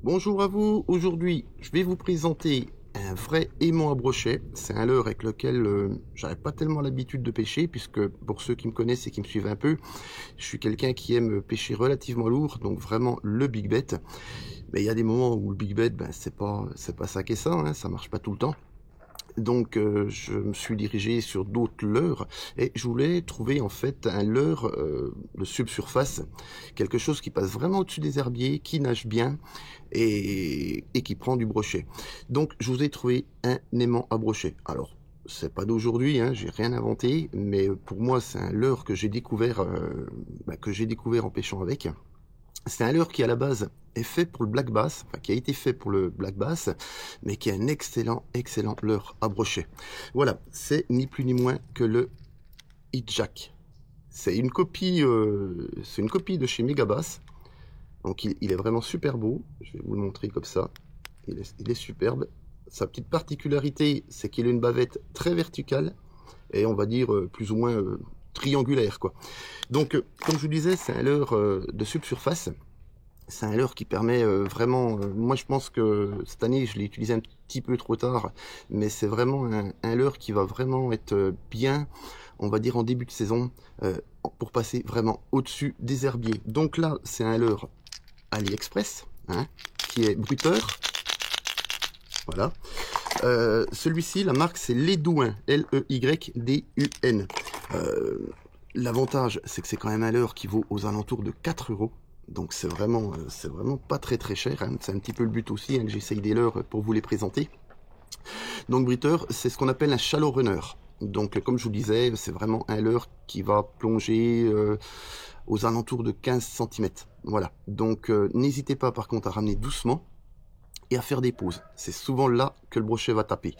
Bonjour à vous, aujourd'hui je vais vous présenter un vrai aimant à brochet. C'est un leurre avec lequel j'avais pas tellement l'habitude de pêcher, puisque pour ceux qui me connaissent et qui me suivent un peu, je suis quelqu'un qui aime pêcher relativement lourd, donc vraiment le big bet. Mais il y a des moments où le big bet, ben, c'est pas ça qu'est ça, hein, ça marche pas tout le temps. Donc je me suis dirigé sur d'autres leurres et je voulais trouver en fait un leurre de subsurface, quelque chose qui passe vraiment au-dessus des herbiers, qui nage bien et qui prend du brochet. Donc je vous ai trouvé un aimant à brochet. Alors c'est pas d'aujourd'hui, hein, j'ai rien inventé, mais pour moi c'est un leurre que j'ai découvert en pêchant avec. C'est un leurre qui à la base est fait pour le black bass, enfin qui a été fait pour le black bass, mais qui est un excellent leurre à brochet. Voilà, c'est ni plus ni moins que le Hitjack. C'est une copie de chez Megabass. Donc il est vraiment super beau. Je vais vous le montrer comme ça. Il est superbe. Sa petite particularité, c'est qu'il a une bavette très verticale et on va dire plus ou moins triangulaire, quoi. Donc comme je vous disais, c'est un leurre de subsurface. C'est un leurre qui permet vraiment, moi je pense que cette année je l'ai utilisé un petit peu trop tard, mais c'est vraiment un leurre qui va vraiment être bien, on va dire en début de saison, pour passer vraiment au-dessus des herbiers. Donc là c'est un leurre AliExpress, hein, qui est bruteur, voilà. Celui-ci, la marque c'est Leydun, Leydun. L'avantage c'est que c'est quand même un leurre qui vaut aux alentours de 4 €. Donc c'est vraiment pas très cher, hein. C'est un petit peu le but aussi, hein, que j'essaye des leurres pour vous les présenter. Donc bruteur, c'est ce qu'on appelle un shallow runner. Donc comme je vous disais, c'est vraiment un leurre qui va plonger aux alentours de 15 cm. Voilà, donc n'hésitez pas par contre à ramener doucement et à faire des pauses. C'est souvent là que le brochet va taper.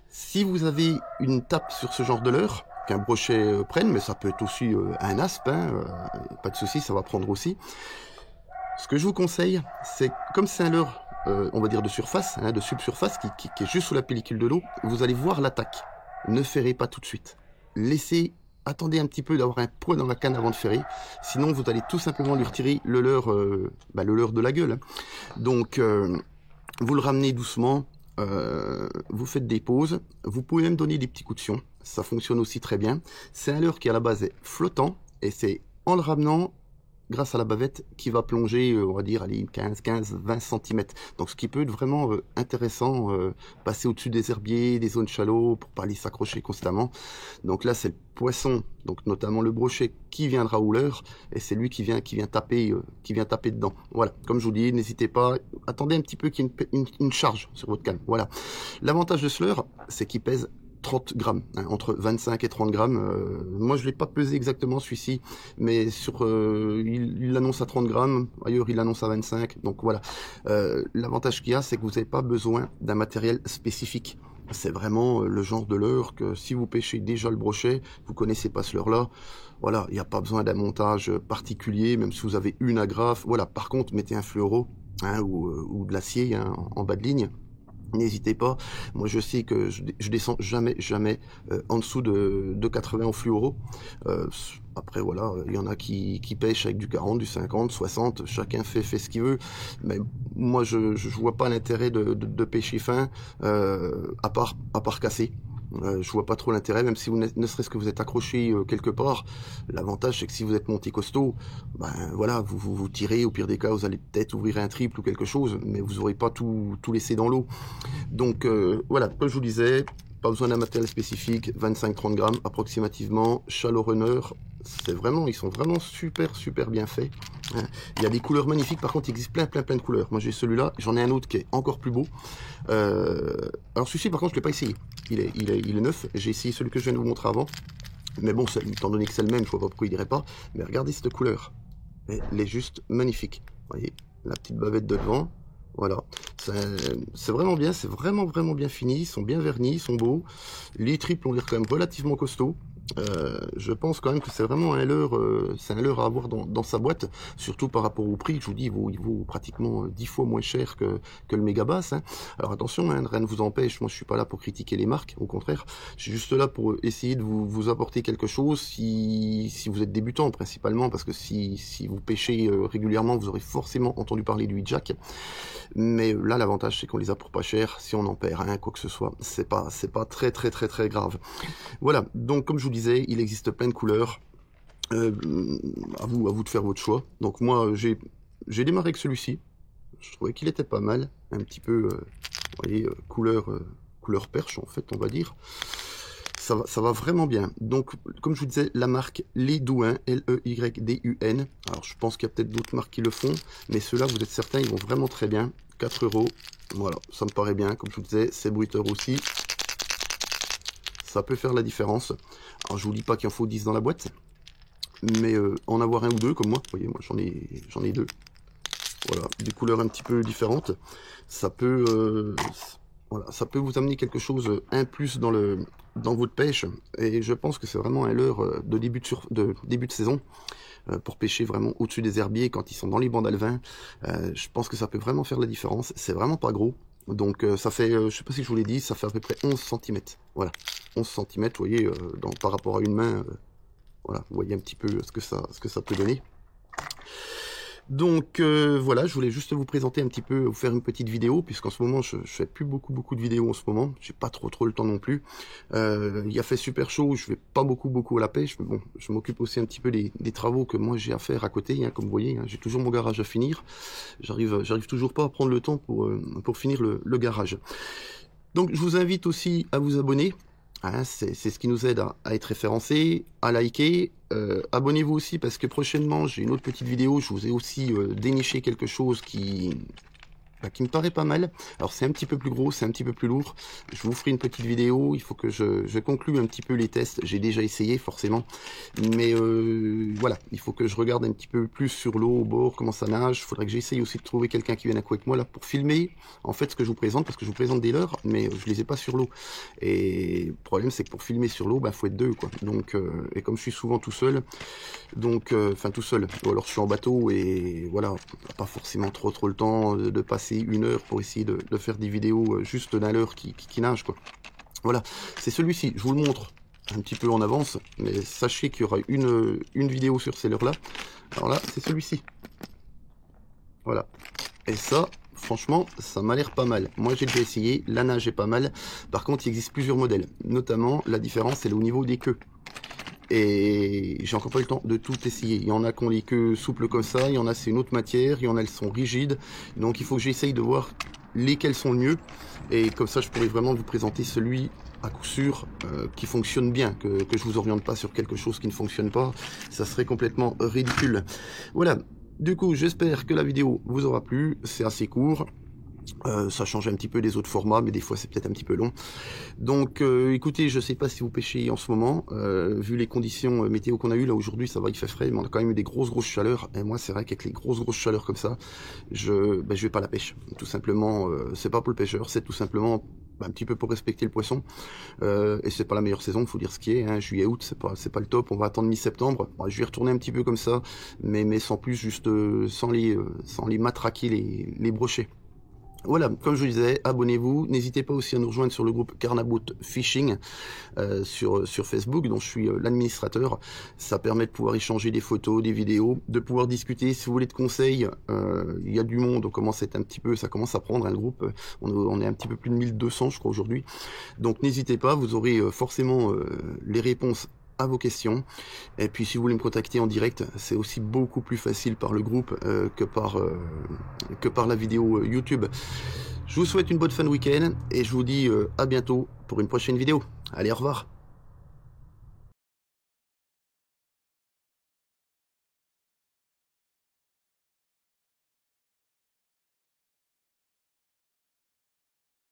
Si vous avez une tape sur ce genre de leurre, qu'un brochet prenne, mais ça peut être aussi un aspe, hein, pas de souci, ça va prendre aussi. Ce que je vous conseille, c'est comme c'est un leurre, on va dire de surface, hein, de subsurface, qui est juste sous la pellicule de l'eau, vous allez voir l'attaque. Ne ferrez pas tout de suite. Attendez un petit peu d'avoir un poids dans la canne avant de ferrer, sinon vous allez tout simplement lui retirer le leurre de la gueule, hein. Donc vous le ramenez doucement. Vous faites des pauses, vous pouvez même donner des petits coups de fion, ça fonctionne aussi très bien. C'est un leurre qui à la base est flottant et c'est en le ramenant grâce à la bavette qui va plonger, on va dire, allez, 15-20 cm. Donc ce qui peut être vraiment intéressant, passer au-dessus des herbiers, des zones shallow pour pas aller s'accrocher constamment. Donc là c'est le poisson, donc notamment le brochet qui viendra au leurre et c'est lui qui vient taper dedans. Voilà, comme je vous dis, n'hésitez pas, attendez un petit peu qu'il y ait une charge sur votre canne. Voilà. L'avantage de ce leurre, c'est qu'il pèse 30 grammes, hein, entre 25 et 30 grammes. Moi, je l'ai pas pesé exactement celui-ci, mais il l'annonce à 30 grammes, ailleurs il l'annonce à 25. Donc voilà, l'avantage qu'il y a, c'est que vous n'avez pas besoin d'un matériel spécifique. C'est vraiment le genre de leurre que si vous pêchez déjà le brochet, vous connaissez pas ce leurre-là, voilà, il n'y a pas besoin d'un montage particulier, même si vous avez une agrafe. Voilà, par contre, mettez un fluoro, hein, ou de l'acier, hein, en bas de ligne. N'hésitez pas, moi je sais que je descends jamais en dessous de 80 en fluoro. Après voilà, il y en a qui pêchent avec du 40, du 50, 60, chacun fait ce qu'il veut. Mais moi je vois pas l'intérêt de pêcher fin, à part casser. Je vois pas trop l'intérêt, même si ne serait-ce que vous êtes accroché quelque part. L'avantage c'est que si vous êtes monté costaud, ben voilà, vous tirez, au pire des cas vous allez peut-être ouvrir un triple ou quelque chose, mais vous n'aurez pas tout laissé dans l'eau. Donc voilà, comme je vous disais, pas besoin d'un matériel spécifique, 25-30 grammes approximativement, shallow runner, ils sont vraiment super bien faits, hein. Il y a des couleurs magnifiques, par contre il existe plein de couleurs. Moi j'ai celui-là, j'en ai un autre qui est encore plus beau. Alors celui-ci par contre je l'ai pas essayé, il est neuf, j'ai essayé celui que je viens de vous montrer avant, mais bon, étant donné que c'est le même, je vois pas pourquoi il dirait pas, mais regardez cette couleur, elle est juste magnifique. Vous voyez, la petite bavette de devant. Voilà, c'est vraiment bien, c'est vraiment bien fini, ils sont bien vernis, ils sont beaux. Les triples ont l'air quand même relativement costauds. Je pense quand même que c'est vraiment un leurre à avoir dans sa boîte, surtout par rapport au prix. Je vous dis, il vaut pratiquement 10 fois moins cher que le Megabass, hein. Alors attention, hein, rien ne vous empêche, moi je suis pas là pour critiquer les marques, au contraire, je suis juste là pour essayer de vous apporter quelque chose si vous êtes débutant principalement, parce que si vous pêchez régulièrement, vous aurez forcément entendu parler du Jack. Mais là, l'avantage c'est qu'on les a pour pas cher. Si on en perd rien, quoi que ce soit, c'est pas très grave. Voilà, donc comme je vous disais, il existe plein de couleurs. À vous de faire votre choix. Donc moi, j'ai démarré avec celui-ci. Je trouvais qu'il était pas mal, un petit peu, vous voyez, couleur perche en fait, on va dire. Ça va vraiment bien. Donc, comme je vous disais, la marque Leydun, Leydun. Alors, je pense qu'il y a peut-être d'autres marques qui le font, mais ceux-là, vous êtes certains, ils vont vraiment très bien. 4 €. Voilà, ça me paraît bien. Comme je vous disais, c'est bruiteur aussi. Ça peut faire la différence. Alors, je vous dis pas qu'il en faut 10 dans la boîte, mais en avoir un ou deux, comme moi. Vous voyez, moi, j'en ai deux. Voilà, des couleurs un petit peu différentes. Ça peut... voilà, ça peut vous amener quelque chose, un plus dans votre pêche, et je pense que c'est vraiment un leurre de début de saison, pour pêcher vraiment au-dessus des herbiers quand ils sont dans les bancs d'alevin. Je pense que ça peut vraiment faire la différence. C'est vraiment pas gros, donc ça fait, je sais pas si je vous l'ai dit, ça fait à peu près 11 cm. Voilà, 11 cm, vous voyez, par rapport à une main, voilà, vous voyez un petit peu ce que ça peut donner. Donc voilà, je voulais juste vous présenter un petit peu, vous faire une petite vidéo, puisqu'en ce moment je fais plus beaucoup de vidéos en ce moment, j'ai pas trop le temps non plus. Il a fait super chaud, je vais pas beaucoup à la pêche, mais bon, je m'occupe aussi un petit peu des travaux que moi j'ai à faire à côté, hein, comme vous voyez, hein, j'ai toujours mon garage à finir, j'arrive toujours pas à prendre le temps pour finir le garage. Donc je vous invite aussi à vous abonner. Hein, c'est ce qui nous aide à être référencés, à liker. Abonnez-vous aussi parce que prochainement j'ai une autre petite vidéo. Je vous ai aussi déniché quelque chose qui me paraît pas mal. Alors c'est un petit peu plus gros, c'est un petit peu plus lourd. Je vous ferai une petite vidéo. Il faut que je conclue un petit peu les tests. J'ai déjà essayé forcément, mais voilà, il faut que je regarde un petit peu plus sur l'eau, au bord, comment ça nage. Il faudrait que j'essaye aussi de trouver quelqu'un qui vienne avec moi là pour filmer en fait ce que je vous présente, parce que je vous présente des leurres, mais je les ai pas sur l'eau. Et le problème c'est que pour filmer sur l'eau, faut être deux quoi. Donc et comme je suis souvent tout seul, donc enfin tout seul, ou alors je suis en bateau et voilà, pas forcément trop le temps de passer une heure pour essayer de faire des vidéos juste d'un leurre qui nage quoi. Voilà, c'est celui-ci, je vous le montre un petit peu en avance, mais sachez qu'il y aura une vidéo sur ces leurres là. Alors là, c'est celui-ci. Voilà, et ça, franchement, ça m'a l'air pas mal. Moi, j'ai déjà essayé, la nage est pas mal. Par contre, il existe plusieurs modèles, notamment la différence, c'est au niveau des queues. Et j'ai encore pas eu le temps de tout essayer. Il y en a qui ont les queues souples comme ça, il y en a c'est une autre matière, il y en a elles sont rigides. Donc il faut que j'essaye de voir lesquelles sont le mieux. Et comme ça je pourrais vraiment vous présenter celui à coup sûr qui fonctionne bien, que je vous oriente pas sur quelque chose qui ne fonctionne pas. Ça serait complètement ridicule. Voilà, du coup j'espère que la vidéo vous aura plu, c'est assez court. Ça change un petit peu des autres formats, mais des fois c'est peut-être un petit peu long. Donc écoutez, je sais pas si vous pêchez en ce moment, vu les conditions météo qu'on a eu là aujourd'hui, ça va, il fait frais, mais on a quand même eu des grosses chaleurs, et moi c'est vrai qu'avec les grosses chaleurs comme ça, je vais pas à la pêche, tout simplement. C'est pas pour le pêcheur, c'est tout simplement un petit peu pour respecter le poisson, et c'est pas la meilleure saison, il faut dire ce qui est, hein, juillet août c'est pas le top, on va attendre mi-septembre. Bon, je vais retourner un petit peu comme ça, mais sans plus, juste sans les matraquer les brochets. Voilà, comme je vous disais, abonnez-vous. N'hésitez pas aussi à nous rejoindre sur le groupe Carnaboat Fishing sur Facebook, dont je suis l'administrateur. Ça permet de pouvoir échanger des photos, des vidéos, de pouvoir discuter. Si vous voulez de conseils, il y a du monde. Ça commence à prendre un groupe. On est un petit peu plus de 1200, je crois, aujourd'hui. Donc n'hésitez pas, vous aurez forcément les réponses à vos questions. Et puis si vous voulez me contacter en direct, c'est aussi beaucoup plus facile par le groupe que par la vidéo YouTube. Je vous souhaite une bonne fin de week-end et je vous dis à bientôt pour une prochaine vidéo. Allez, au revoir.